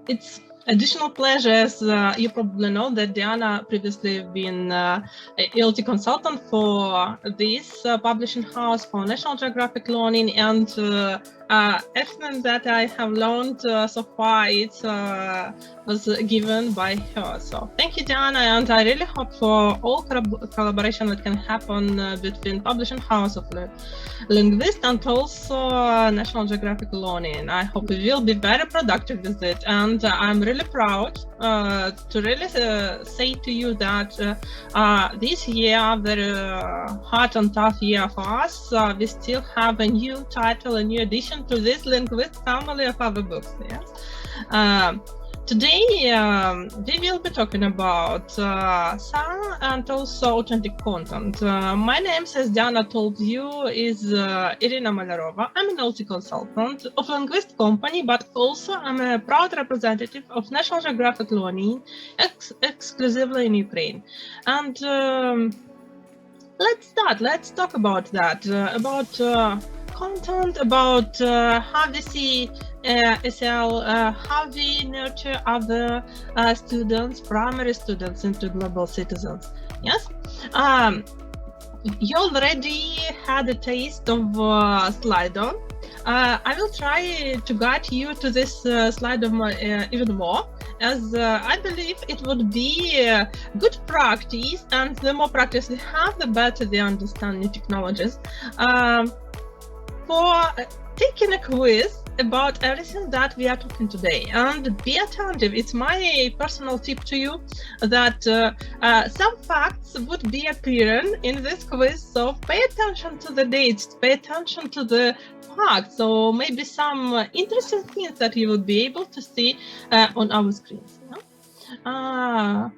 It's additional pleasure, as you probably know that Diana previously been a ELT consultant for this publishing house for National Geographic Learning, and everything that I have learned so far, it was given by her. So thank you, Diana, and I really hope for all collaboration that can happen between publishing house of Linguist and also National Geographic Learning. I hope we will be very productive with it, and I'm really proud to really say to you that this year, very hard and tough year for us, we still have a new title, a new addition to this Linguist family of other books. Yes. Today, we will be talking about SEL and also authentic content. My name, as Diana told you, is Irina Malarova. I'm an ELT consultant of Linguist company, but also I'm a proud representative of National Geographic Learning, exclusively in Ukraine. And let's start. Let's talk about that, about content, about how we see SEL, how we nurture other students, primary students, into global citizens. Yes, you already had a taste of Slido. I will try to guide you to this Slido even more, as I believe it would be good practice, and the more practice we have, the better we understand new technologies. For taking a quiz about everything that we are talking today, and be attentive. It's my personal tip to you that some facts would be appearing in this quiz, so pay attention to the dates, pay attention to the facts, so maybe some interesting things that you would be able to see on our screens. Yeah?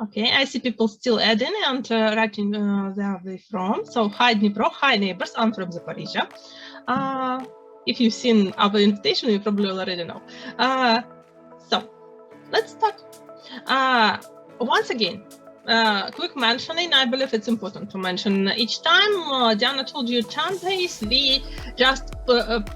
Okay, I see people still adding and writing where they're from. So, hi Dnipro, hi neighbors, I'm from Zaporizhia. If you've seen our invitation, you probably already know. So, let's start. Once again, quick mentioning, I believe it's important to mention each time. Diana told you 10 days, we just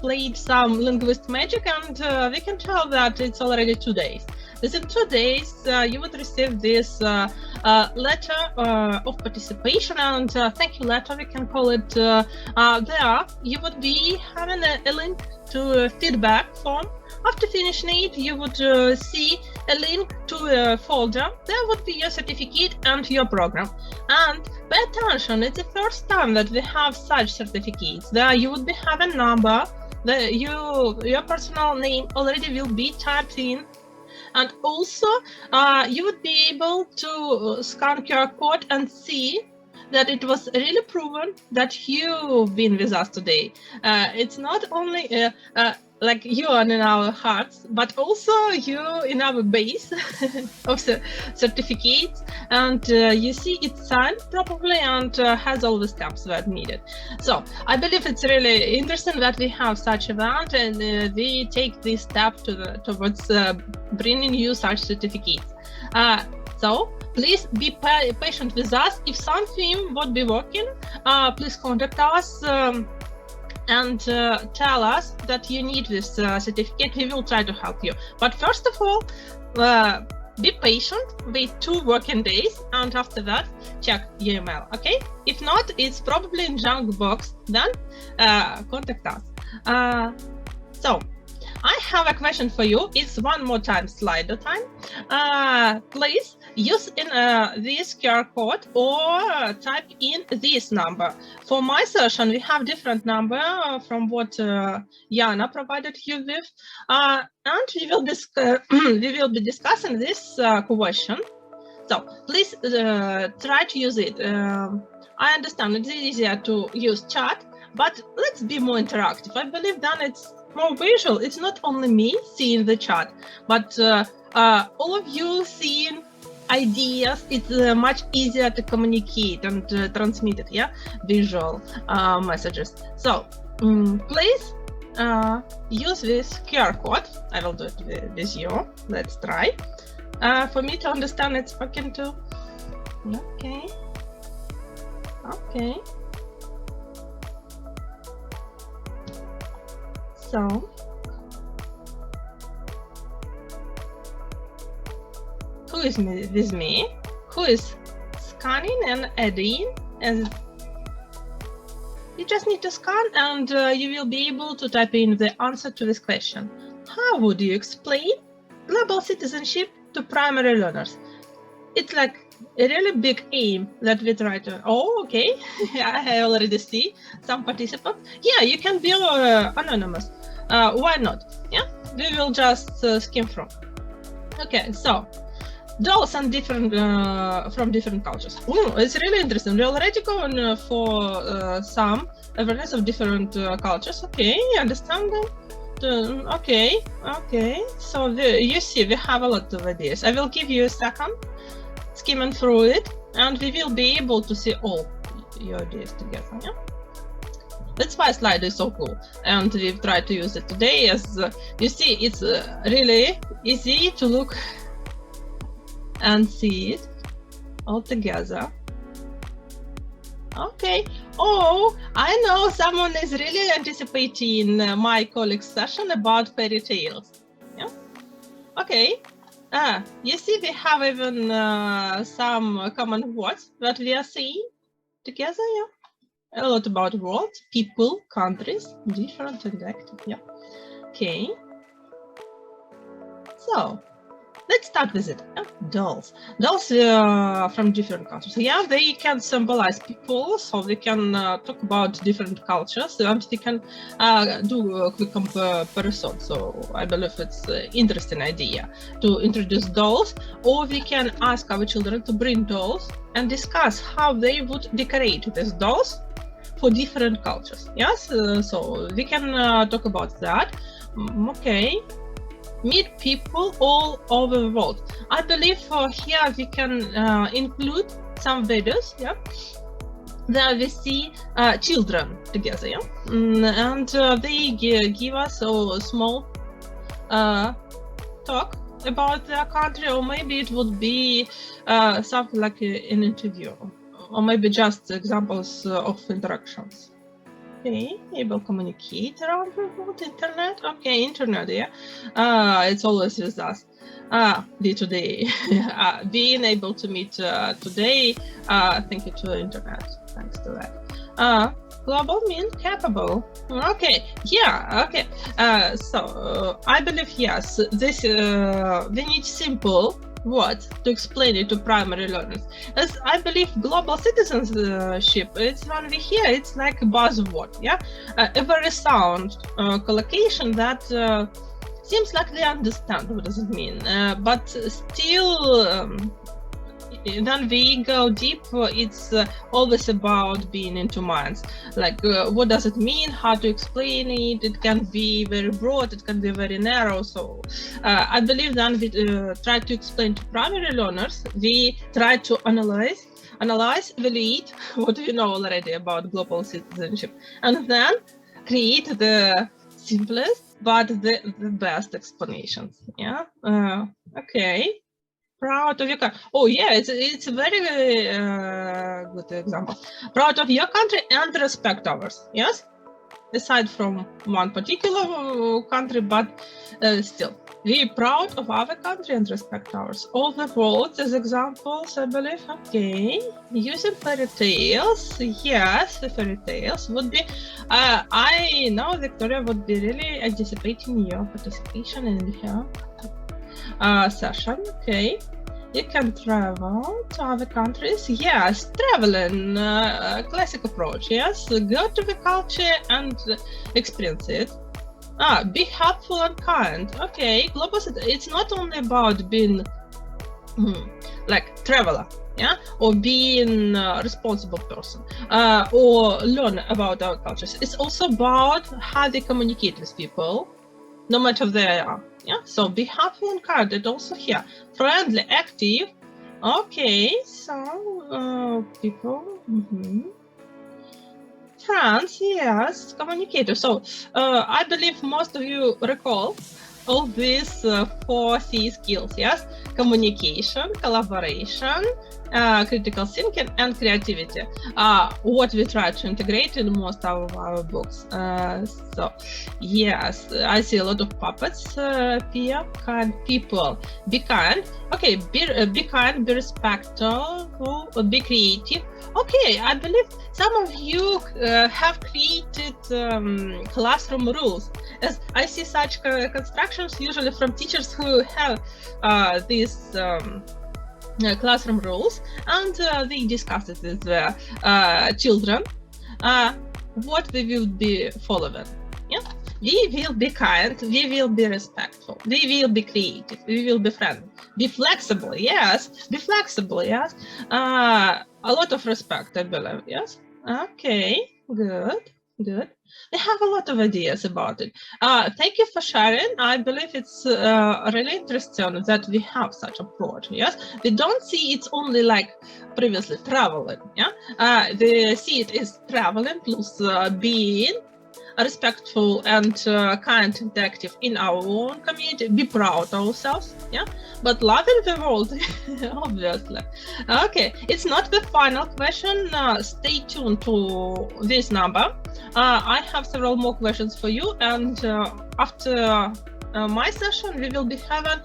played some linguist magic, and we can tell that it's already 2 days. Within 2 days, you would receive this letter of participation, and thank you letter, we can call it. There, you would be having a link to a feedback form. After finishing it, you would see a link to a folder. There would be your certificate and your program. And pay attention, it's the first time that we have such certificates. There you would be having a number, your personal name already will be typed in. And also, you would be able to scan QR code and see that it was really proven that you've been with us today. It's not only like you are in our hearts, but also you in our base of certificates, and you see it's signed properly and has all the steps that needed. So I believe it's really interesting that we have such event, and we take this step towards bringing you such certificates. So please be patient with us. If something won't be working, please contact us and tell us that you need this certificate. We will try to help you. But first of all, be patient, wait 2 working days, and after that, check your email, okay? If not, it's probably in junk box, then contact us. So, I have a question for you. It's one more time Slido time. Please use in this QR code or type in this number. For my session, we have different number from what Jana provided you with, and we will be discussing this question. So please try to use it. I understand it's easier to use chat, but let's be more interactive. I believe then it's more visual. It's not only me seeing the chat, but all of you seeing ideas. It's much easier to communicate and transmit it, yeah, visual messages. So please use this QR code. I will do it with you. Let's try. For me to understand it's spoken to. Okay. Okay. So who is with me, who is scanning and adding, and you just need to scan and you will be able to type in the answer to this question. How would you explain global citizenship to primary learners? It's like a really big aim that we try to. Oh, okay. I already see some participants. Yeah, you can be anonymous. Why not? Yeah, we will just skim through. Okay, so dolls and different from different cultures. It's really interesting. We already gone for some awareness of different cultures. Okay, understand them. Okay. So you see, we have a lot of ideas. I will give you a second, skimming through it, and we will be able to see all your ideas together. Yeah? That's why slide is so cool, and we've tried to use it today. As you see, it's really easy to look and see it all together. Okay. Oh, I know someone is really anticipating my colleague's session about fairy tales. Yeah. Okay. You see, we have even some common words that we are seeing together. Yeah. A lot about words, people, countries, different and active. Yeah. Okay. So let's start with it. Dolls. Dolls from different cultures. Yeah, they can symbolize people, so we can talk about different cultures, and we can do a quick comparison. So I believe it's an interesting idea to introduce dolls, or we can ask our children to bring dolls and discuss how they would decorate these dolls for different cultures. Yes, so we can talk about that. Okay. Meet people all over the world. I believe here we can include some videos, yeah, that we see children together, yeah, and they give us a small talk about their country, or maybe it would be something like an interview, or maybe just examples of interactions. Okay, able to communicate around the world, internet. Okay, internet, yeah. It's always with us. Today, being able to meet today, thank you to internet, thanks to that. Global means capable. Okay, yeah, okay. So I believe, yes, this we need simple words to explain it to primary learners. As I believe global citizenship, it's when we hear, it's like a buzzword, yeah, a very sound collocation that seems like they understand what does it mean, but still when we go deep, it's always about being into minds, like what does it mean, how to explain it. It can be very broad, it can be very narrow. So I believe then we try to explain to primary learners, we try to analyze, evaluate what we know already about global citizenship, and then create the simplest but the best explanations. Yeah. Okay. Proud of your country. Oh yeah, it's a very good example. Proud of your country and respect ours. Yes, aside from one particular country, but still, we proud of our country and respect ours. All the words as examples, I believe. Okay, using fairy tales. Yes, the fairy tales would be. I know Victoria would be really anticipating your participation in here. Session. Okay, you can travel to other countries. Yes, traveling, classic approach. Yes, go to the culture and experience it. Be helpful and kind. Okay, global. It's not only about being like traveler, yeah, or being a responsible person, or learn about our cultures. It's also about how they communicate with people, no matter where they are. Yeah, so be helpful and kind. And also here, friendly, active. Okay, so people, friends, yes, communicator. So I believe most of you recall all these 4 C skills. Yes, communication, collaboration, critical thinking, and creativity. What we try to integrate in most of our books. So, yes, I see a lot of puppets. Pia, kind people, be kind. Okay, be kind, be respectful, be creative. Okay, I believe some of you have created classroom rules. As I see such constructions usually from teachers who have these classroom rules, and they discuss it with the children. What we will be following. Yeah, we will be kind, we will be respectful, we will be creative, we will be friendly, be flexible. Yes, be flexible. Yes, a lot of respect, I believe. Yes. Okay. Good. Good. They have a lot of ideas about it. Thank you for sharing. I believe it's really interesting that we have such approach. Yes, we don't see it's only like previously traveling. Yeah, we see it as traveling plus being respectful and kind and active in our own community, be proud ourselves, yeah, but loving the world, obviously. Okay, it's not the final question. Stay tuned to this number. I have several more questions for you, and after my session, we will be having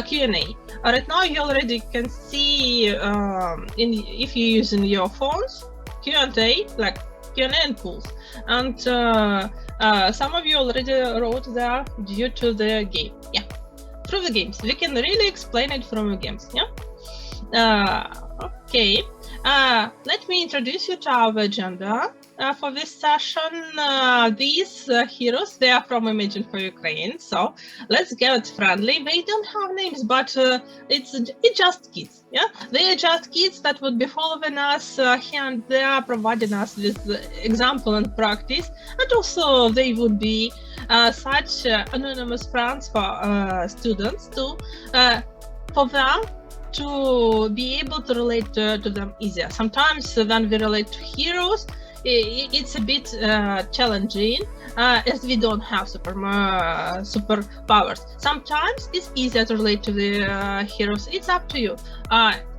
Q&A. Right now, you already can see if you're using your phones, Q&A, like Q&A and polls. And some of you already wrote there due to the game. Yeah, through the games. We can really explain it from the games. Yeah. Okay. Let me introduce you to our agenda for this session. These heroes, they are from Imagine for Ukraine. So let's get friendly. They don't have names, but it's just kids. Yeah, they are just kids that would be following us here and there, providing us with example and practice. And also they would be such anonymous friends for students too, for them to be able to relate to them easier. Sometimes when we relate to heroes, it's a bit challenging as we don't have superpowers. Sometimes it's easier to relate to the heroes. It's up to you.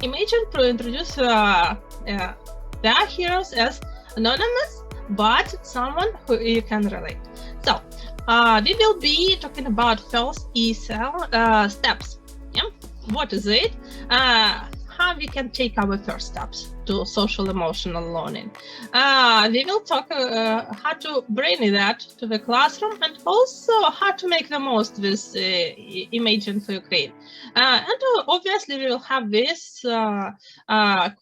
Imagine to introduce their heroes as anonymous, but someone who you can relate. So we will be talking about first SEL steps. Yeah. What is it? How we can take our first steps to social emotional learning. We will talk how to bring that to the classroom, and also how to make the most with Imagine for Ukraine. And obviously we will have this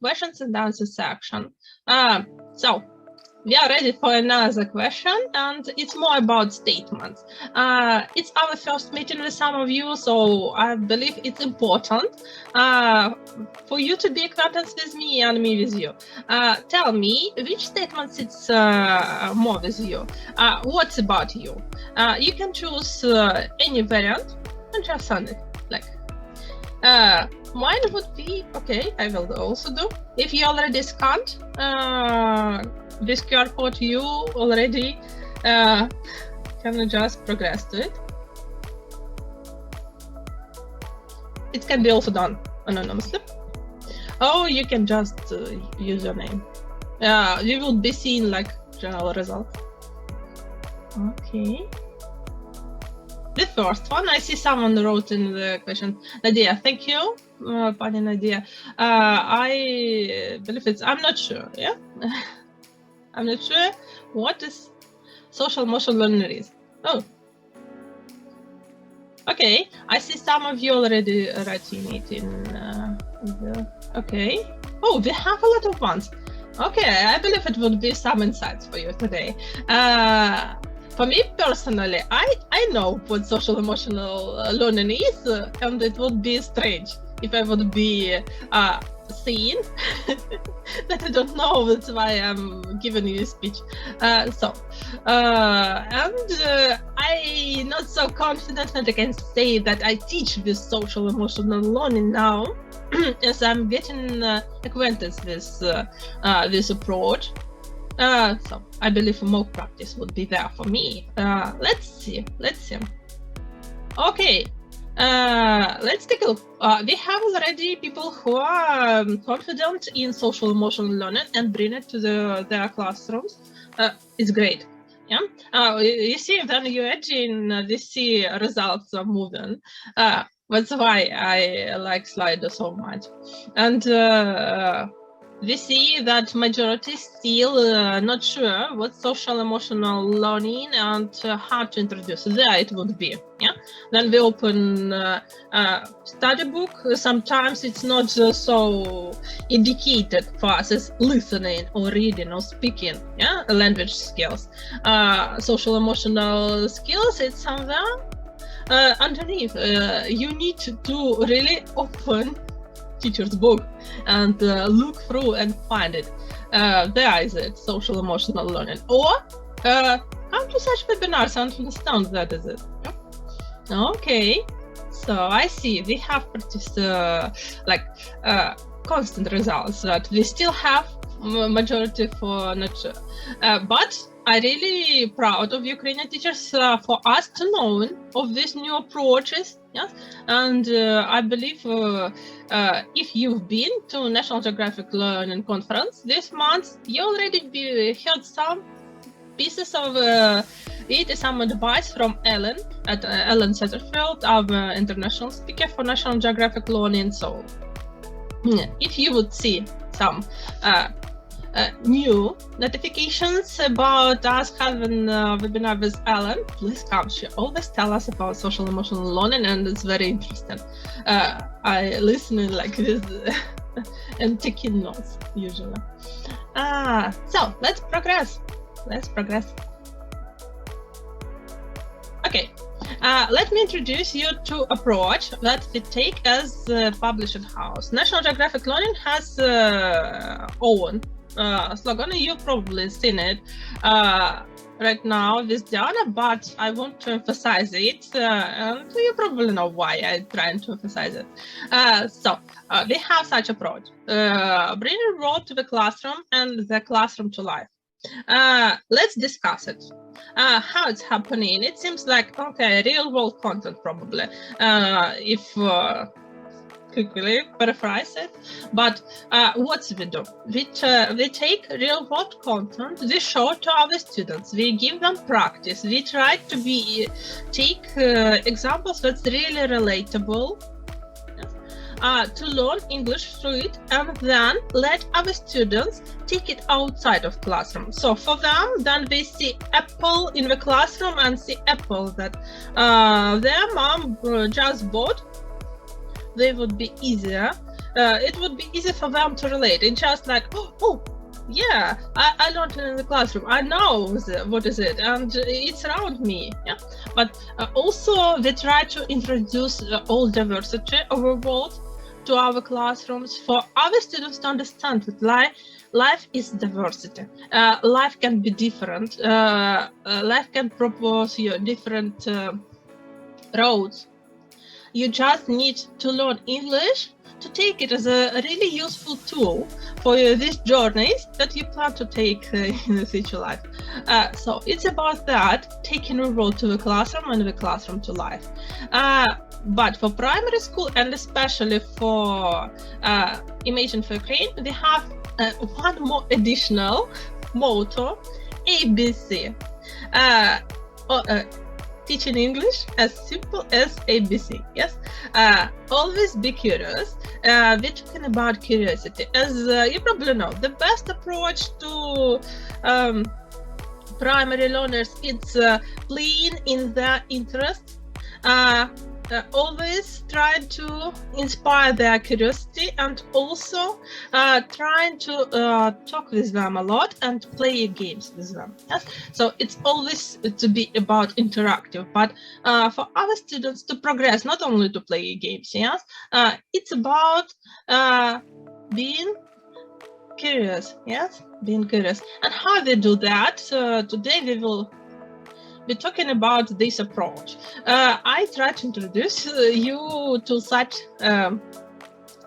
questions and answers section. So we are ready for another question, and it's more about statements. It's our first meeting with some of you, so I believe it's important for you to be acquainted with me and me with you. Tell me which statement sits more with you. What's about you? You can choose any variant and just send it. Like mine would be okay. I will also do. If you already scanned this QR code, you already can just progress to it. It can be also done anonymously. Oh, you can just use your name. You will be seeing like general results. Okay. The first one, I see someone wrote in the question, Nadia, thank you, Pani Nadia. I believe it's, I'm not sure, yeah? I'm not sure what is social emotional learning is. Oh. Okay, I see some of you already writing it in okay. Oh, we have a lot of ones. Okay, I believe it would be some insights for you today. For me personally, I know what social emotional learning is, and it would be strange if I would be seen that I don't know. That's why I'm giving you a speech. I'm not so confident that I can say that I teach this social emotional learning now, as I'm getting acquainted with this approach. So I believe more practice would be there for me. Let's see. Okay, Let's take a look. We have already people who are confident in social emotional learning and bring it to their classrooms. It's great. Yeah. You see, then you imagine we see results are moving. That's why I like Slido so much. And we see that majority still not sure what social emotional learning and how to introduce. There it would be. Yeah. Then we open study book. Sometimes it's not so indicated for us as listening or reading or speaking. Yeah, language skills, social emotional skills. It's somewhere underneath. You need to really open teacher's book and look through and find it. There is it, social emotional learning. Or come to such webinars and understand that is it. Okay, so I see we have practiced constant results that we still have majority for not sure. But I'm really proud of Ukrainian teachers for us to know of these new approaches. Yes, and I believe if you've been to National Geographic Learning Conference this month, you already heard some pieces of it, some advice from Ellen Satterfield, our international speaker for National Geographic Learning. So if you would see some new notifications about us having a webinar with Ellen, please come. She always tells us about social emotional learning, and it's very interesting. I listen like this and taking notes usually. So let's progress. Okay. Let me introduce you to approach that we take as publishing house. National Geographic Learning has own slogan. You've probably seen it right now with Diana, but I want to emphasize it, and you probably know why I'm trying to emphasize it. So we have such approach: bring the world to the classroom and the classroom to life. Let's discuss it. How it's happening. It seems like, okay, real world content probably, if quickly paraphrase it. But what we do? We take real world content, we show to our students, we give them practice, we try to take examples that's really relatable, to learn English through it, and then let our students take it outside of classroom. So for them, then they see apple in the classroom and see apple that their mom just bought. They would be easier. It would be easy for them to relate. It's just like, oh yeah, I learned it in the classroom. I know what is it, and it's around me. Yeah, but also we try to introduce all diversity of our world to our classrooms for our students to understand that life is diversity. Life can be different. Life can propose you different roads. You just need to learn English to take it as a really useful tool for these journeys that you plan to take in the future life. So it's about that, taking a role to the classroom and the classroom to life. But for primary school, and especially for Imagine for Ukraine, we have one more additional motto, ABC. Teaching English as simple as ABC. Yes, always be curious. We're talking about curiosity. As you probably know, the best approach to primary learners is playing in their interests. Always try to inspire their curiosity, and also trying to talk with them a lot and play games with them. Yes? So it's always to be about interactive, but for our students to progress, not only to play games. Yes, it's about being curious. Yes, being curious. And how we do that? Today we will be talking about this approach. I try to introduce you to such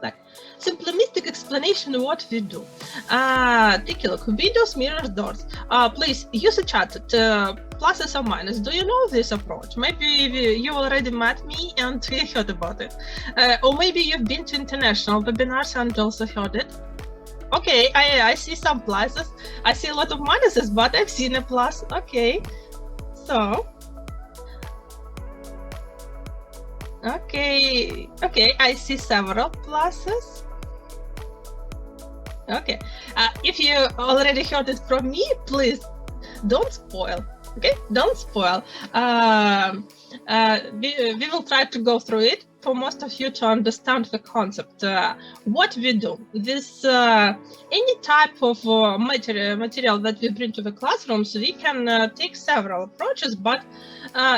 like simplistic explanation of what we do. Take a look. Windows mirrors doors. Please use the chat. Pluses or minus. Do you know this approach? Maybe you already met me and heard about it. Or maybe you've been to international webinars and also heard it. Okay, I see some pluses. I see a lot of minuses, but I've seen a plus. Okay, so okay, I see several pluses. Okay, if you already heard it from me, please don't spoil. Okay, don't spoil. We will try to go through it for most of you to understand the concept. What we do this, any type of material that we bring to the classrooms, we can take several approaches, but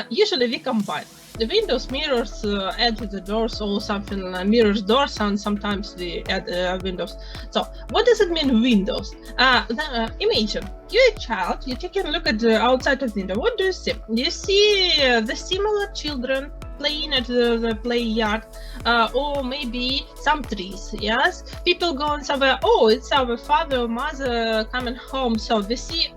usually we combine. The windows mirrors add the doors, or something mirrors doors, and sometimes we add windows. So what does it mean, windows? Imagine you're a child, you take a look at the outside of the window. What do you see? You see the similar children playing at the play yard, or maybe some trees. Yes, people going somewhere. Oh, it's our father or mother coming home. So we see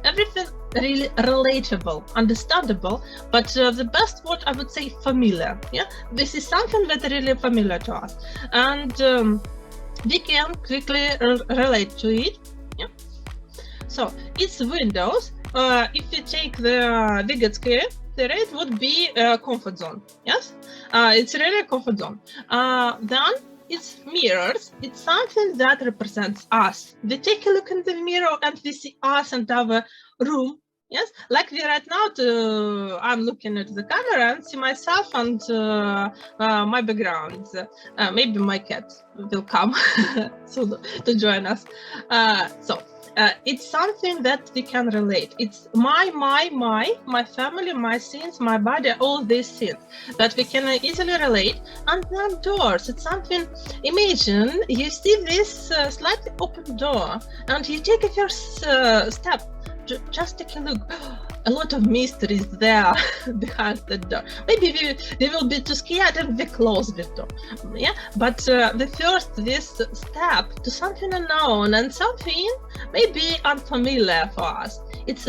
everything really relatable, understandable, but the best word I would say familiar. Yeah, this is something that's really familiar to us, and we can quickly relate to it. Yeah, so it's windows. If you take the biggest scale, it would be a comfort zone. Yes, it's really a comfort zone. Then it's mirrors. It's something that represents us. We take a look in the mirror and we see us and our room. Yes, like we right now, I'm looking at the camera and see myself and my background. Maybe my cat will come soon to join us. So it's something that we can relate. It's my family, my scenes, my body, all these things that we can easily relate. And then doors, it's something, imagine you see this slightly open door and you take a first step. Just take a look. A lot of mysteries there behind the door. Maybe we will be too scared and we close the door. Yeah, but this step to something unknown and something maybe unfamiliar for us. It's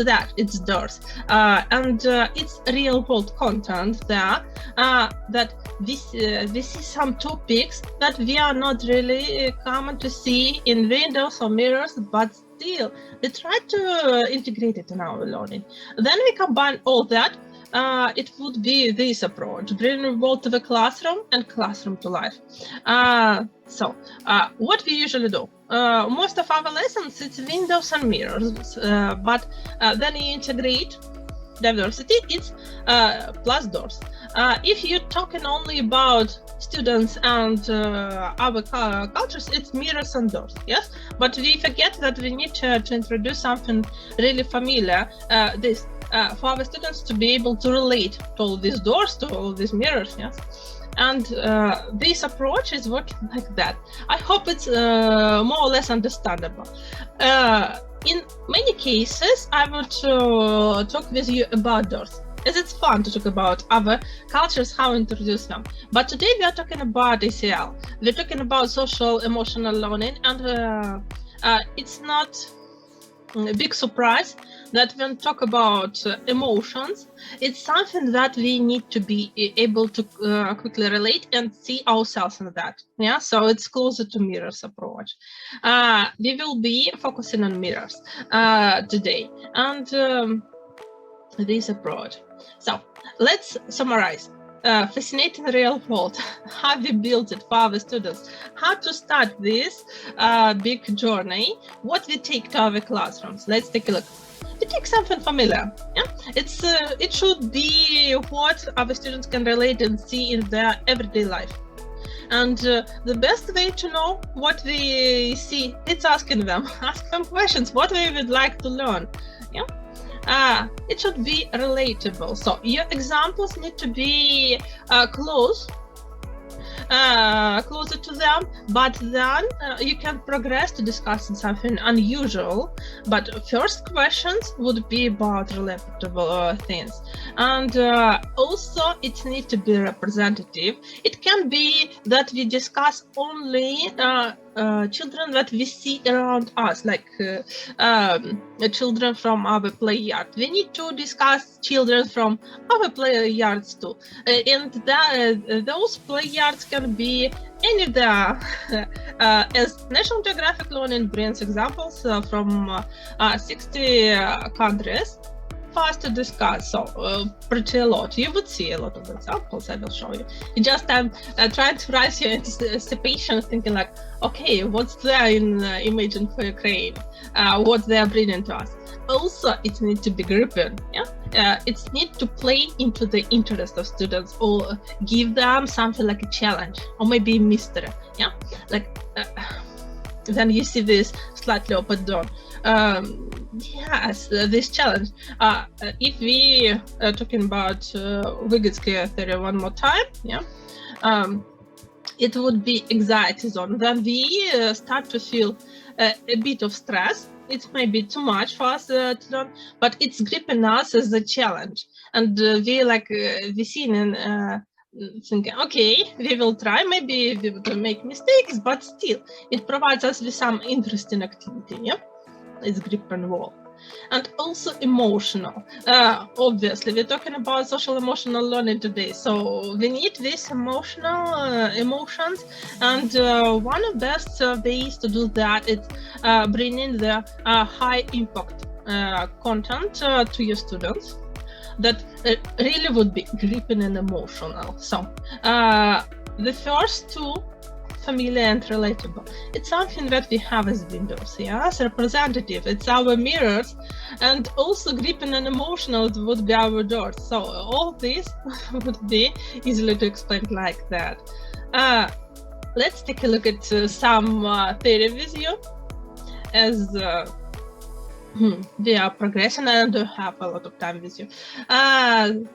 doors, and it's real world content there. That we see some topics that we are not really common to see in windows or mirrors, but still we try to integrate it in our learning. Then we combine all that. It would be this approach, bringing the world to the classroom and classroom to life. So what we usually do, most of our lessons, it's windows and mirrors, but then you integrate diversity, it's plus doors. If you're talking only about students and our cultures, it's mirrors and doors. Yes, but we forget that we need to introduce something really familiar, for our students to be able to relate to all these doors, to all these mirrors. Yes, and this approach is working like that. I hope it's more or less understandable. In many cases, I would talk with you about doors, as it's fun to talk about other cultures, how to introduce them. But today we are talking about SEL. We're talking about social emotional learning, and it's not a big surprise that when we talk about emotions, it's something that we need to be able to quickly relate and see ourselves in that. Yeah, so it's closer to mirrors approach. We will be focusing on mirrors today and this approach. So let's summarize. Fascinating real world, how we built it for our students, how to start this big journey, what we take to our classrooms. Let's take a look. We take something familiar. Yeah, it should be what our students can relate and see in their everyday life. And the best way to know what we see, it's asking them, ask them questions, what we would like to learn. Yeah. It should be relatable. So your examples need to be close closer to them, but then you can progress to discussing something unusual. But first questions would be about relatable things, and also it needs to be representative. It can be that we discuss only children that we see around us, like children from our play yard. We need to discuss children from our play yards too, and those play yards can be any of the as National Geographic Learning brings examples from 60 countries for us to discuss. So pretty a lot. You would see a lot of examples. I will show you. You just trying to rise your anticipation, thinking like, okay, what's there in Imagine for Ukraine? What they are bringing to us. Also, it needs to be gripping. Yeah, it needs to play into the interest of students, or give them something like a challenge, or maybe a mystery. Yeah, like then you see this slightly open door. Yes, this challenge. If we are talking about Vygotsky theory one more time, yeah, it would be anxiety zone. Then we start to feel a bit of stress. It may be too much for us to learn, but it's gripping us as a challenge, and we seen in. Thinking, okay, we will try, maybe we will make mistakes, but still it provides us with some interesting activity. Yeah, it's grip and wall. And also emotional. Obviously we're talking about social emotional learning today, so we need these emotional emotions, and one of the best ways to do that is bringing the high impact content to your students that really would be gripping and emotional. So the first two, familiar and relatable, it's something that we have as windows, yes, representative, it's our mirrors, and also gripping and emotional would be our doors. So all this would be easily to explain like that. Let's take a look at some theory with you as we are progressing, and I don't have a lot of time with you. Then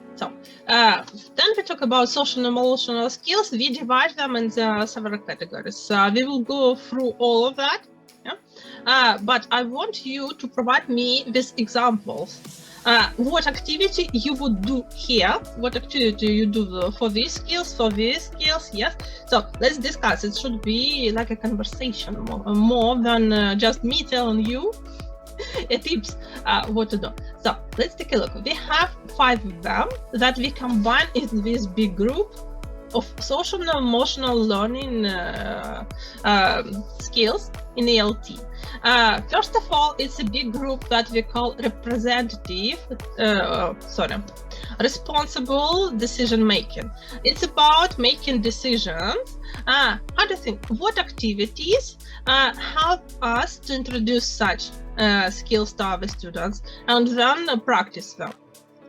we talk about social and emotional skills. We divide them in several categories. We will go through all of that, yeah? But I want you to provide me with examples. What activity you would do here, what activity you do for these skills, yes. So let's discuss. It should be like a conversation, more than just me telling you tips what to do. So let's take a look. We have 5 of them that we combine in this big group of social and emotional learning skills in ELT. First of all, it's a big group that we call responsible decision making. It's about making decisions. How do you think? What activities help us to introduce such skills to our students and then practice them?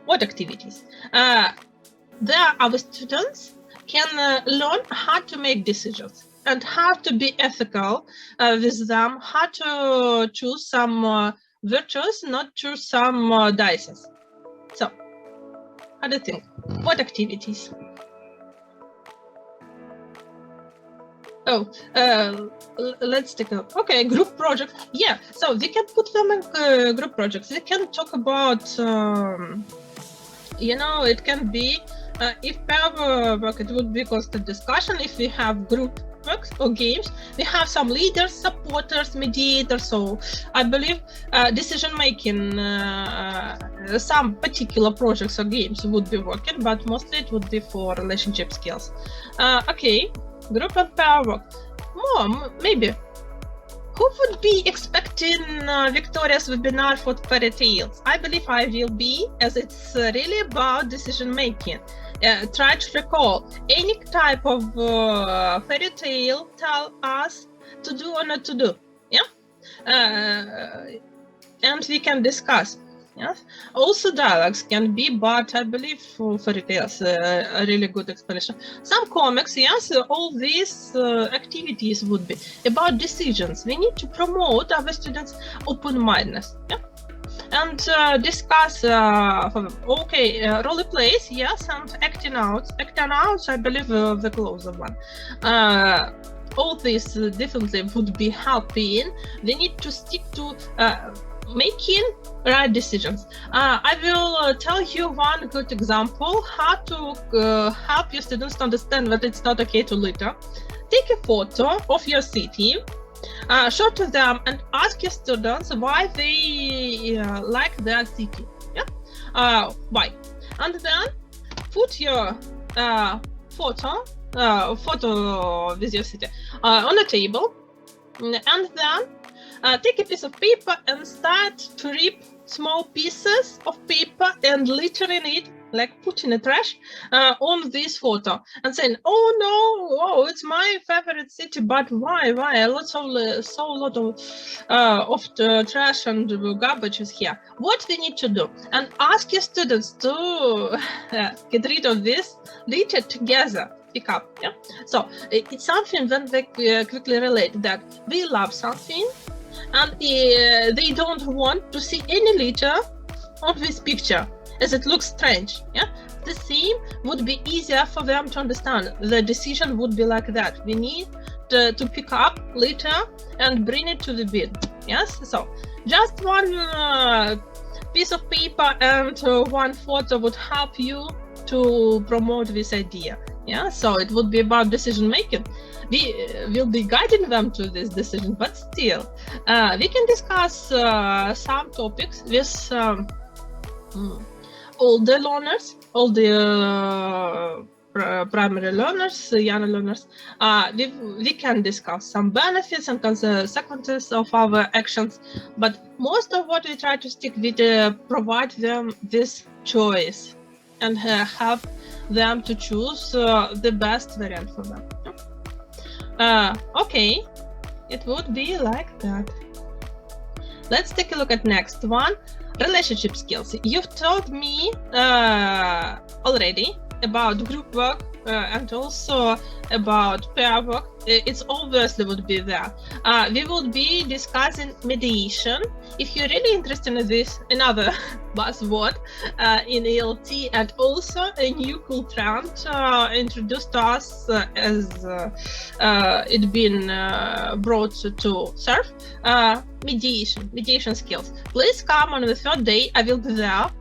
What activities? There our students can learn how to make decisions and how to be ethical with them, how to choose some virtues, not choose some dices. So, how do you think? What activities? Oh, let's take a look. Okay, group project. Yeah, so we can put them in group projects. We can talk about, it can be, if pair work, it would be constant discussion. If we have group works or games, we have some leaders, supporters, mediators. So I believe decision-making, some particular projects or games would be working, but mostly it would be for relationship skills. Okay. Group and pair work. More, maybe. Who would be expecting Victoria's webinar for fairy tales? I believe I will be, as it's really about decision making. Try to recall any type of fairy tale tell us to do or not to do. Yeah, and we can discuss. Yes. Also dialogues can be, but I believe for fairy tales a really good explanation. Some comics, yes, all these activities would be about decisions. We need to promote our students' open-mindedness. Yeah? and discuss for them. Okay, role plays, yes, and acting out. Acting out, I believe the closer one. All this definitely would be helping. We need to stick to making right decisions. I will tell you one good example how to help your students to understand that it's not okay to litter. Take a photo of your city, show to them, and ask your students why they like their city. Yeah, why? And then put your photo with your city on a table, and then take a piece of paper and start to rip small pieces of paper and littering it, like putting a trash on this photo and saying, oh no, oh, it's my favorite city, but why? Lots of trash and garbage is here. What we need to do? And ask your students to get rid of this litter together. Pick up. Yeah. So it's something that they quickly relate that we love something, and they don't want to see any litter on this picture, as it looks strange. Yeah, the same would be easier for them to understand. The decision would be like that. We need to pick up litter and bring it to the bin. Yes, so just one piece of paper and one photo would help you to promote this idea. Yeah, so it would be about decision making. We will be guiding them to this decision, but still, we can discuss some topics with all the learners, all the primary learners, young learners. We can discuss some benefits and consequences of our actions, but most of what we try to stick with provide them this choice and have them to choose the best variant for them. Okay, it would be like that. Let's take a look at next one. Relationship skills. You've told me already about group work and also about pair work. It's obviously would be there. We would be discussing mediation. If you're really interested in this, another buzzword in ELT, and also a new cool trend introduced to us as it been brought to serve. Mediation skills. Please come on the third day. I will be there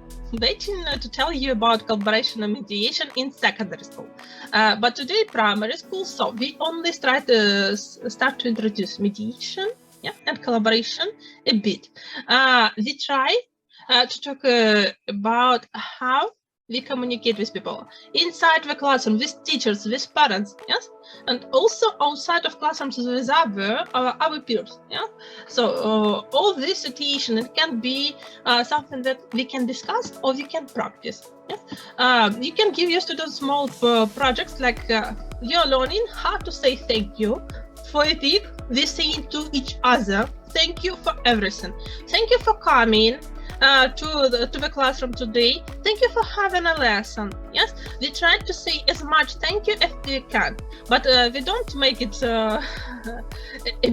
waiting to tell you about collaboration and mediation in secondary school. But today primary school, so we only start to introduce mediation, yeah, and collaboration a bit. We try to talk about how we communicate with people inside the classroom, with teachers, with parents, yes, and also outside of classrooms with our peers, yeah. So all this situation, it can be something that we can discuss or we can practice. Yeah? You can give your students small projects like you're learning how to say thank you. For a week, we're saying to each other, thank you for everything. Thank you for coming to the classroom today. Thank you for having a lesson. Yes, we try to say as much thank you as we can, but we don't make it a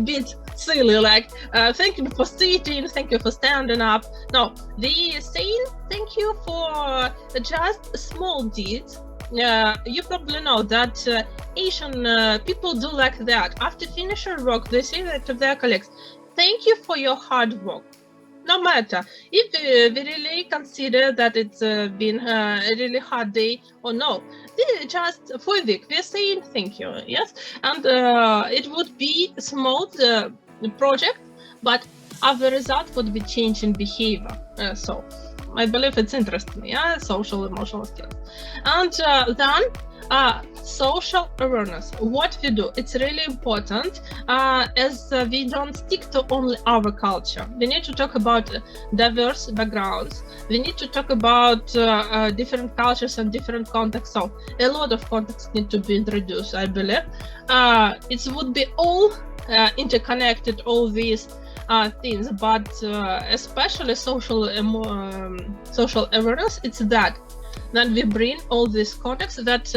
bit silly, like thank you for sitting, thank you for standing up. No, we saying thank you for just small deeds. You probably know that Asian people do like that. After finishing work, they say that to their colleagues, thank you for your hard work. No matter if we really consider that it's been a really hard day or no, just for a week we're saying thank you, yes, and it would be a small project, but as a result would be change in behavior. So I believe it's interesting, yeah, social emotional skills, and then social awareness. What we do, it's really important, as we don't stick to only our culture. We need to talk about diverse backgrounds. We need to talk about different cultures and different contexts. So a lot of contexts need to be introduced, I believe. It would be all interconnected, all these things, but especially social awareness, it's that we bring all these contexts that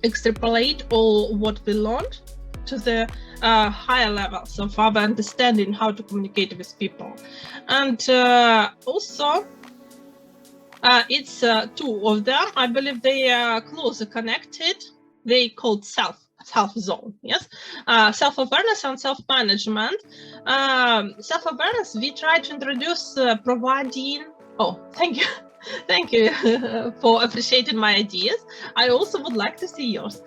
extrapolate all what we learned to the higher levels of our understanding how to communicate with people. And also, it's two of them. I believe they are closely connected. They called self zone. Yes, self-awareness and self-management. Self-awareness, we try to introduce providing. Oh, thank you. Thank you for appreciating my ideas. I also would like to see yours.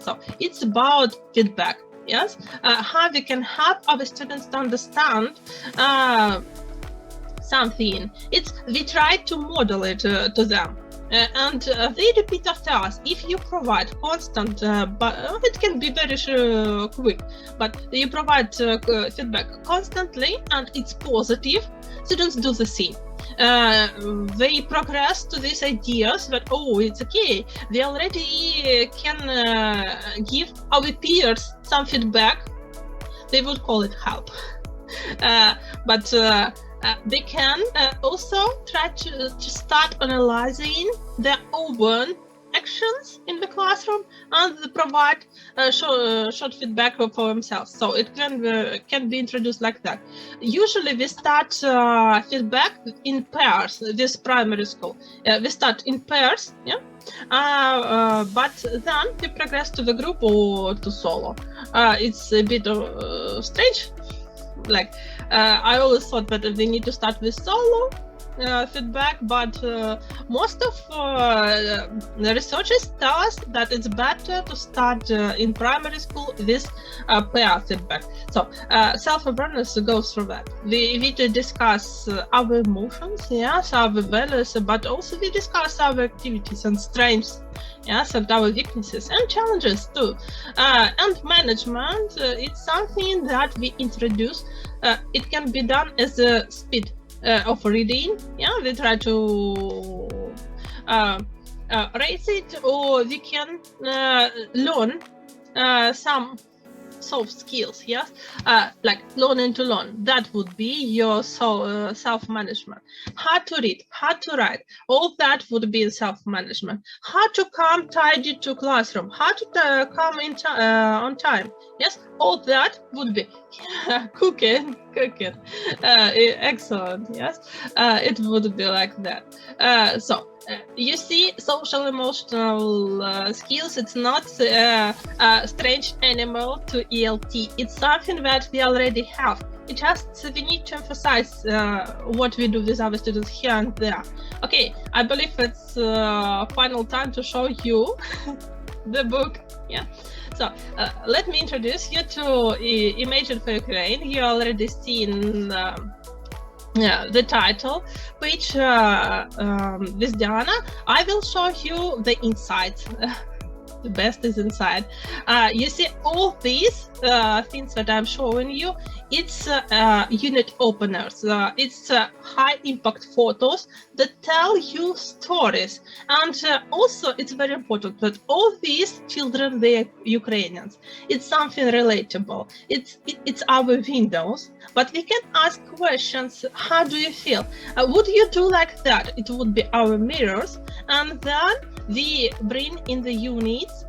So it's about feedback. Yes, how we can help our students to understand something. We try to model it to them. And they repeat after us. If you provide constant, but it can be very quick, but you provide feedback constantly and it's positive, students do the same. They progress to these ideas that, oh, it's okay, we already can give our peers some feedback. They would call it help. But they can also try to start analyzing their own actions in the classroom and provide short feedback for themselves. So it can be introduced like that. Usually we start feedback in pairs. This primary school, we start in pairs, yeah. But then we progress to the group or to solo. It's a bit strange. Like I always thought that we need to start with solo feedback, but most of the researchers tell us that it's better to start in primary school with pair feedback. So self-awareness goes through that. We need to discuss our emotions, yes, our values, but also we discuss our activities and strengths, yes, and our weaknesses and challenges too. And management, it's something that we introduce. It can be done as a speed of reading. Yeah, we try to raise it, or we can learn some soft skills. Yes, like learning to learn. That would be your self-management. How to read, how to write, all that would be self-management. How to come tidy to classroom, how to come in on time. Yes, all that would be cooking. Excellent. Yes, it would be like that. So you see, social emotional skills, it's not a strange animal to ELT. It's something that we already have. It just we need to emphasize what we do with our students here and there. Okay, I believe it's final time to show you the book. Yeah. So let me introduce you to Imagine for Ukraine. You already seen the title page with Diana. I will show you the insights. The best is inside. You see all these things that I'm showing you, it's unit openers. It's high impact photos that tell you stories. And also it's very important that all these children, they are Ukrainians. It's something relatable. It's our windows, but we can ask questions. How do you feel? Would you do like that? It would be our mirrors. And then we bring in the units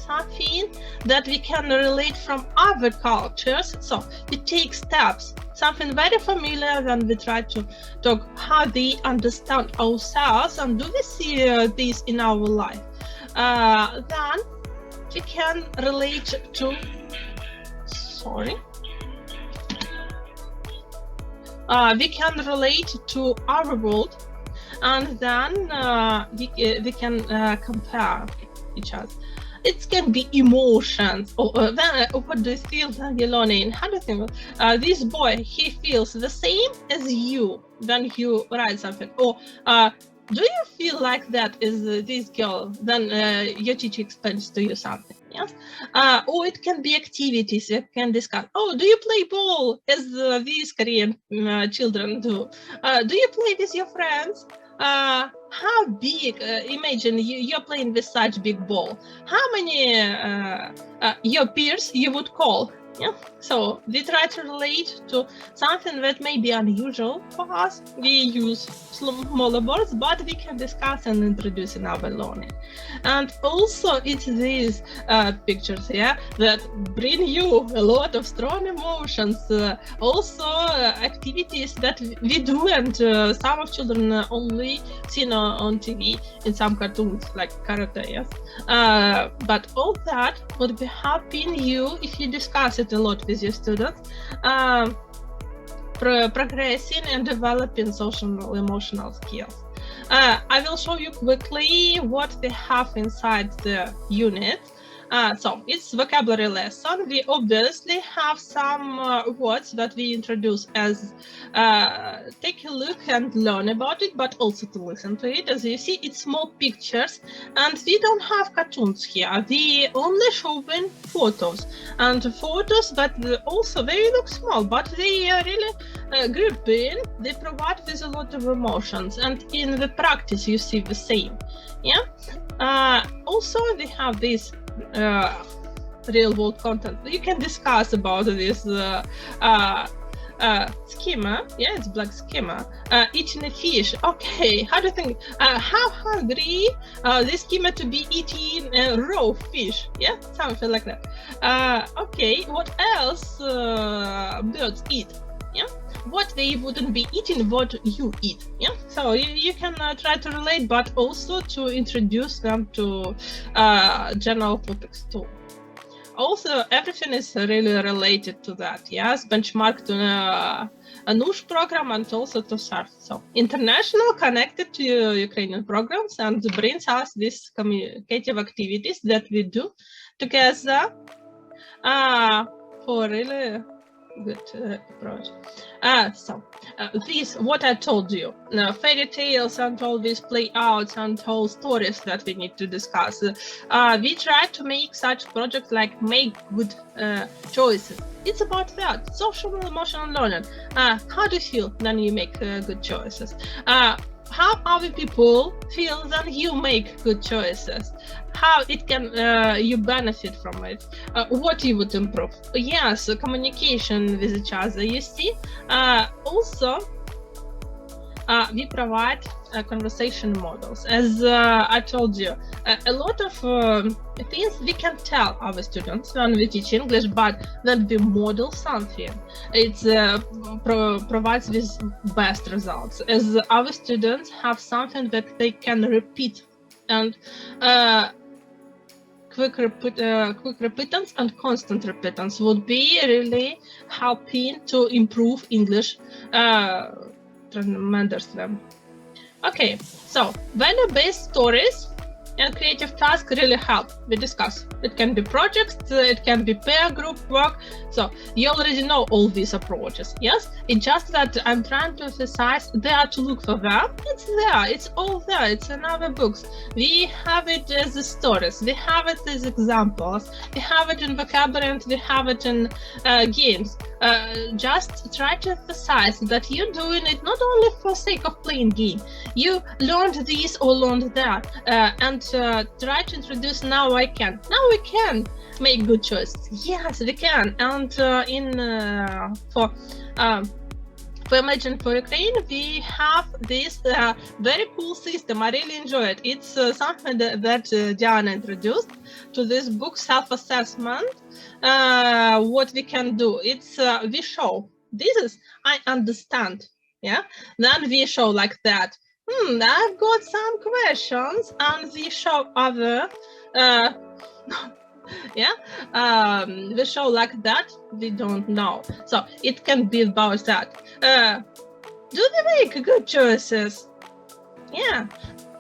something that we can relate from other cultures. So we take steps, something very familiar when we try to talk how they understand ourselves and do we see this in our life. Then we can relate to, we can relate to our world, and then we can compare each other. It can be emotions, or what do you feel when you're learning? How do you think? This boy, he feels the same as you when you write something. Or do you feel like that as this girl? Then your teacher explains to you something. Yes. Or it can be activities you can discuss. Oh, do you play ball as these Korean children do? Do you play with your friends? How big, imagine you're playing with such big ball. How many your peers you would call Yeah, so we try to relate to something that may be unusual for us. We use smaller words, but we can discuss and introduce in our learning. And also it's these pictures here that bring you a lot of strong emotions, also activities that we do, and some of children only seen on TV in some cartoons like karate, yes. But all that would be helping you if you discuss it a lot with your students, progressing and developing social emotional skills. I will show you quickly what we have inside the unit. So it's vocabulary lesson. We obviously have some words that we introduce as take a look and learn about it, but also to listen to it. As you see, it's small pictures, and we don't have cartoons here. We only showing photos, and photos that also they look small, but they are really gripping. They provide with a lot of emotions, and in the practice you see the same. Yeah. Also, we have this real world content. You can discuss about this schema. Yeah, it's black schema. Eating a fish. Okay, how do you think? How hungry this schema to be eating raw fish? Yeah, something like that. Okay, what else birds eat? Yeah, what they wouldn't be eating, what you eat. Yeah, so you can try to relate, but also to introduce them to general topics too. Also, everything is really related to that. Yes, benchmark to a NUS program and also to SEL. So international connected to Ukrainian programs, and brings us these communicative activities that we do together for really good approach. So this, what I told you, fairy tales and all these play outs and all stories that we need to discuss. We try to make such projects like make good choices. It's about that, social and emotional learning. How do you feel when you make good choices? How other people feel when you make good choices? How it can you benefit from it? What you would improve? Yes, communication with each other. You see, also we provide conversation models. As I told you, a lot of things we can tell our students when we teach English, but when we model something, it provides with best results. As our students have something that they can repeat, and quick repetance and constant repetance would be really helping to improve English tremendously. Okay, so value-based stories and creative tasks really help. We discuss. It can be projects, it can be pair group work. So you already know all these approaches. Yes, it's just that I'm trying to emphasize there to look for them. It's there. It's all there. It's in our books. We have it as stories. We have it as examples. We have it in vocabulary, and we have it in games. Just try to emphasize that you're doing it not only for sake of playing game. You learned this or learned that, and try to introduce now I can. Now we can make good choices. Yes, we can. And for Imagine for Ukraine, we have this very cool system. I really enjoy it. It's something that Diana introduced to this book, self-assessment. What we can do, it's we show. This is I understand. Yeah. Then we show like that. I've got some questions, and we show other. Yeah, we show like that. We don't know. So it can be about that. Do they make good choices? Yeah.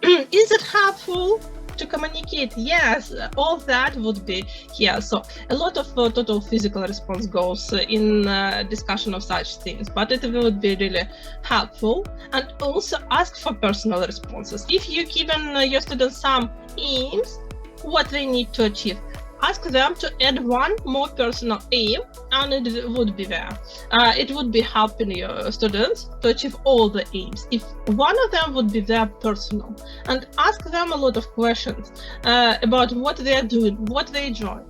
Is it helpful to communicate? Yes, all that would be here. So a lot of total physical response goes in discussion of such things, but it would be really helpful. And also ask for personal responses. If you've given your students some aims, what they need to achieve, ask them to add one more personal aim and it would be there. It would be helping your students to achieve all the aims. If one of them would be their personal, and ask them a lot of questions about what they are doing, what they enjoy.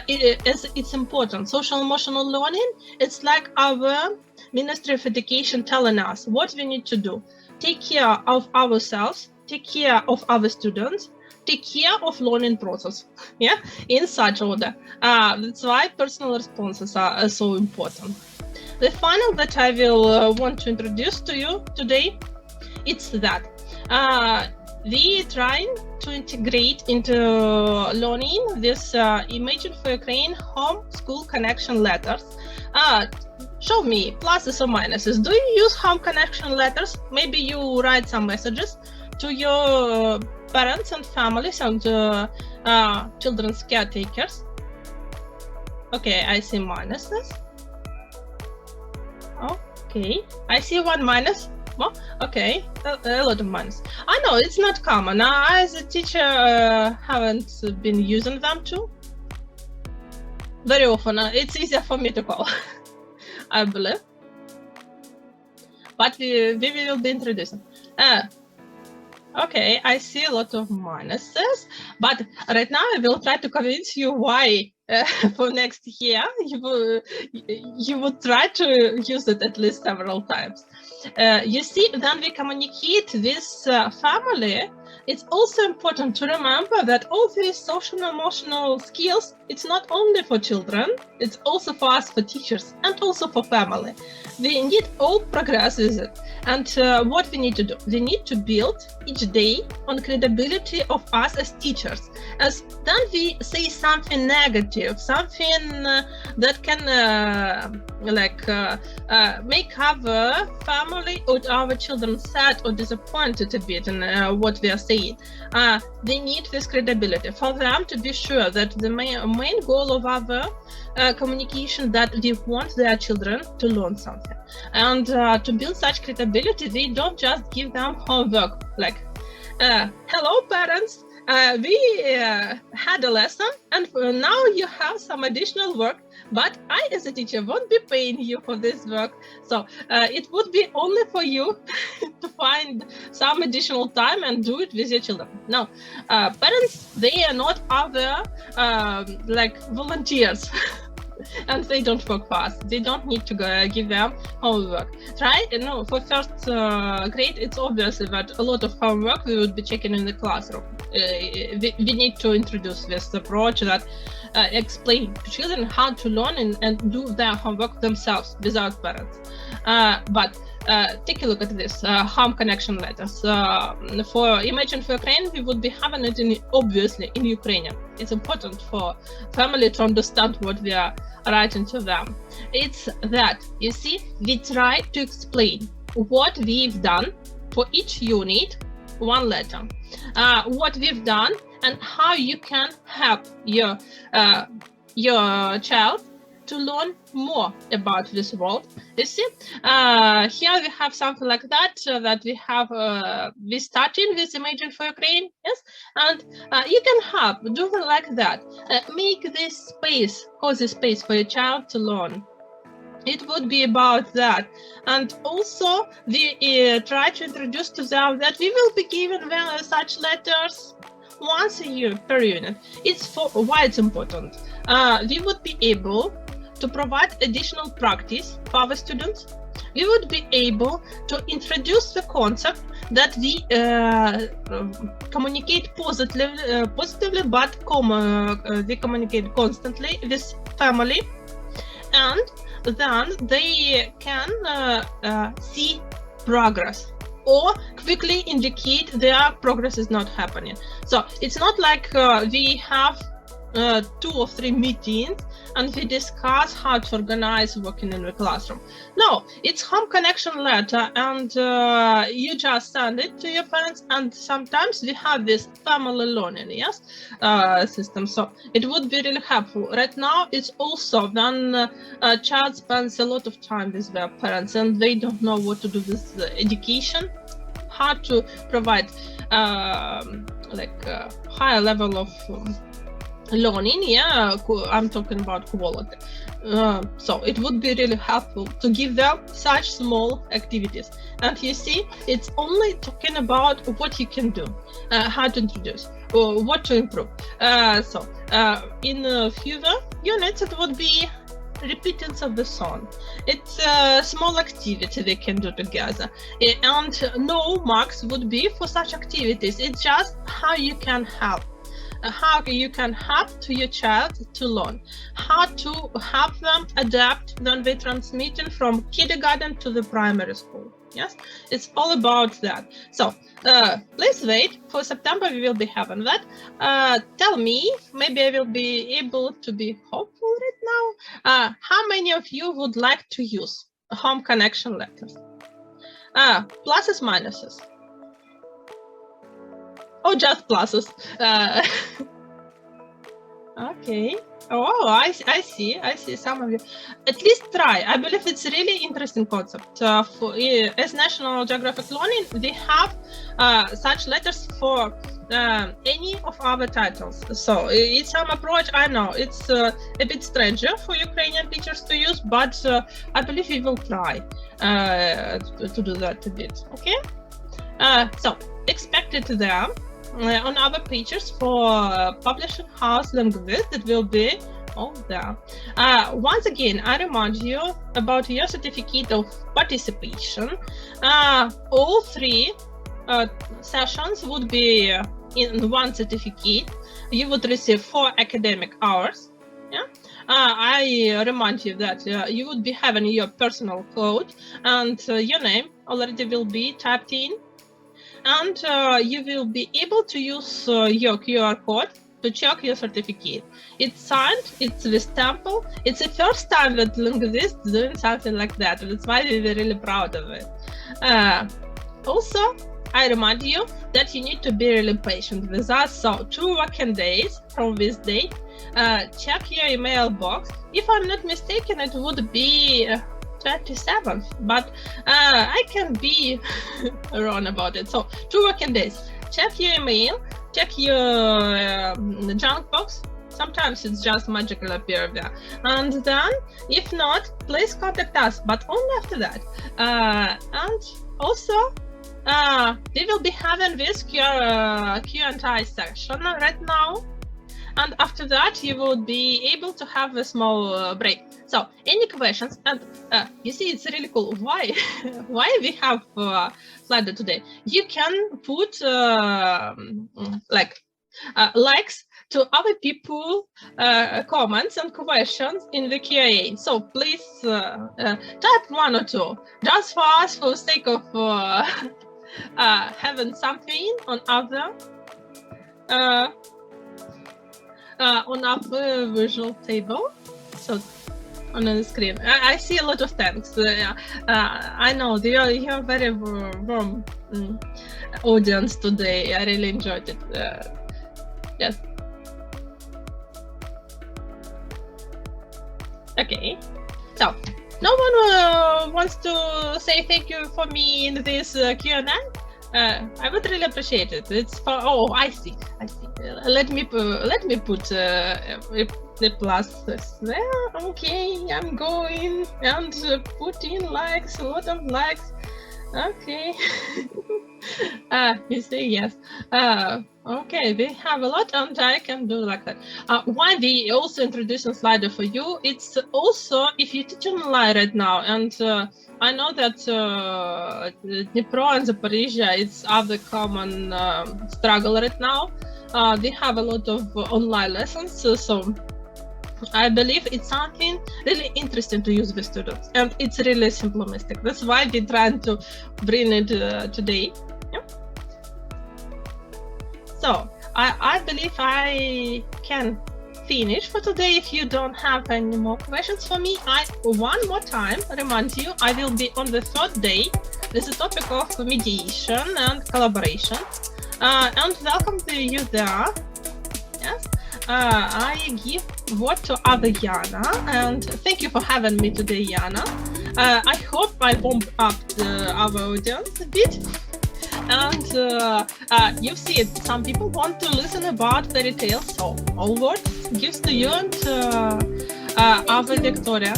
It's important. Social emotional learning, it's like our Ministry of Education telling us what we need to do. Take care of ourselves, take care of our students, take care of learning process, yeah, in such order. That's why personal responses are so important. The final that I will want to introduce to you today, it's that we trying to integrate into learning this Imagine for Ukraine home school connection letters. Show me pluses or minuses. Do you use home connection letters? Maybe you write some messages to your parents and families and children's caretakers. Okay, I see minuses. Okay, I see one minus. Oh, okay, a lot of minus. I know it's not common. I, as a teacher, haven't been using them too. Very often, it's easier for me to call, I believe. But we will be introducing. Okay, I see a lot of minuses, but right now I will try to convince you why for next year you would try to use it at least several times. You see, when we communicate with family, it's also important to remember that all these social and emotional skills, it's not only for children, it's also for us, for teachers, and also for family. We need all progress with it. And what we need to do? We need to build each day on credibility of us as teachers. As then we say something negative, something that can make our family or our children sad or disappointed a bit in what we are saying. They need this credibility for them to be sure that the main goal of our communication, that we want their children to learn something. And to build such credibility, we don't just give them homework like, hello parents, we had a lesson and now you have some additional work, but I as a teacher won't be paying you for this work. So it would be only for you to find some additional time and do it with your children. Now, parents, they are not other volunteers. And they don't work fast. They don't need to give them homework. For first grade, it's obvious that a lot of homework we would be checking in the classroom. We need to introduce this approach that explain to children how to learn and do their homework themselves without parents. But take a look at this home connection letters. For Imagine for Ukraine, we would be having it obviously in Ukrainian. It's important for family to understand what we are writing to them. It's that, you see, we try to explain what we've done for each unit, one letter, what we've done and how you can help your child to learn more about this world. You see, here we have something like that, that we have, we starting with Imagine for Ukraine, yes, and you can help, do it like that. Make this space, cozy space for your child to learn. It would be about that. And also, we try to introduce to them that we will be giving them such letters once a year per unit. It's for why it's important. We would be able to provide additional practice for our students. We would be able to introduce the concept that we communicate positively, but we communicate constantly with family, and then they can see progress or quickly indicate their progress is not happening. So it's not like we have 2 or 3 meetings and we discuss how to organize working in the classroom. No, it's home connection letter, and you just send it to your parents, and sometimes we have this family learning, yes, system. So it would be really helpful. Right now, it's also when a child spends a lot of time with their parents and they don't know what to do with education, how to provide higher level of learning, yeah, I'm talking about quality. So it would be really helpful to give them such small activities. And you see, it's only talking about what you can do, how to introduce, or what to improve. So in fewer units, it would be repeatings of the song. It's a small activity they can do together, and no marks would be for such activities. It's just how you can help. How you can help to your child to learn, how to help them adapt when they transmitting from kindergarten to the primary school. Yes, it's all about that. So please wait for September. We will be having that. Tell me, maybe I will be able to be hopeful right now. How many of you would like to use home connection letters? Pluses, minuses? Oh, just pluses. Okay. Oh, I see some of you. At least try. I believe it's a really interesting concept. As National Geographic Learning, they have such letters for any of our titles. So it's some approach. I know it's a bit stranger for Ukrainian teachers to use, but I believe we will try to do that a bit. Okay. So expect it there. On our pages for publishing house linguist, it will be all there. Once again, I remind you about your certificate of participation. All three sessions would be in one certificate. You would receive 4 academic hours. Yeah. I remind you that you would be having your personal code, and your name already will be typed in. And you will be able to use your QR code to check your certificate. It's signed, it's with stample. It's the first time that linguists doing something like that. That's why we're really proud of it. Also, I remind you that you need to be really patient with us. So 2 working days from this date, check your email box. If I'm not mistaken, it would be 27th, but I can be wrong about it. So 2 working days. Check your email, check your junk box. Sometimes it's just magically appear there. And then, if not, please contact us, but only after that. And also, we will be having this Q&A section right now. And after that, you will be able to have a small break. So, any questions? And you see, it's really cool. Why? Why we have Slido today? You can put likes to other people comments and questions in the Q&A. So please type 1 or 2 just for us, for the sake of having something on other visual table. So on the screen, I see a lot of thanks. I know you are very warm audience today. I really enjoyed it. Yes. Okay. So no one wants to say thank you for me in this Q&A. I would really appreciate it. It's for I see. Let me put the plus there. Okay, I'm going and put in likes, a lot of likes. Okay. You say yes. Okay, we have a lot, and I can do like that. Why we also introducing Slido for you? It's also if you teach online right now, and I know that Dnipro and Zaporizhia, it's other common struggle right now. They have a lot of online lessons, so I believe it's something really interesting to use with students, and it's really simplistic. That's why we're trying to bring it today. Yeah. So I believe I can finish for today. If you don't have any more questions for me, I one more time remind you I will be on the 3rd day with the topic of mediation and collaboration, and welcome to you there. Yes. I give word to other Yana, and thank you for having me today, Yana. I hope I warmed up our audience a bit. And you see it, some people want to listen about fairy tales, so all words gives to you and Ava Victoria.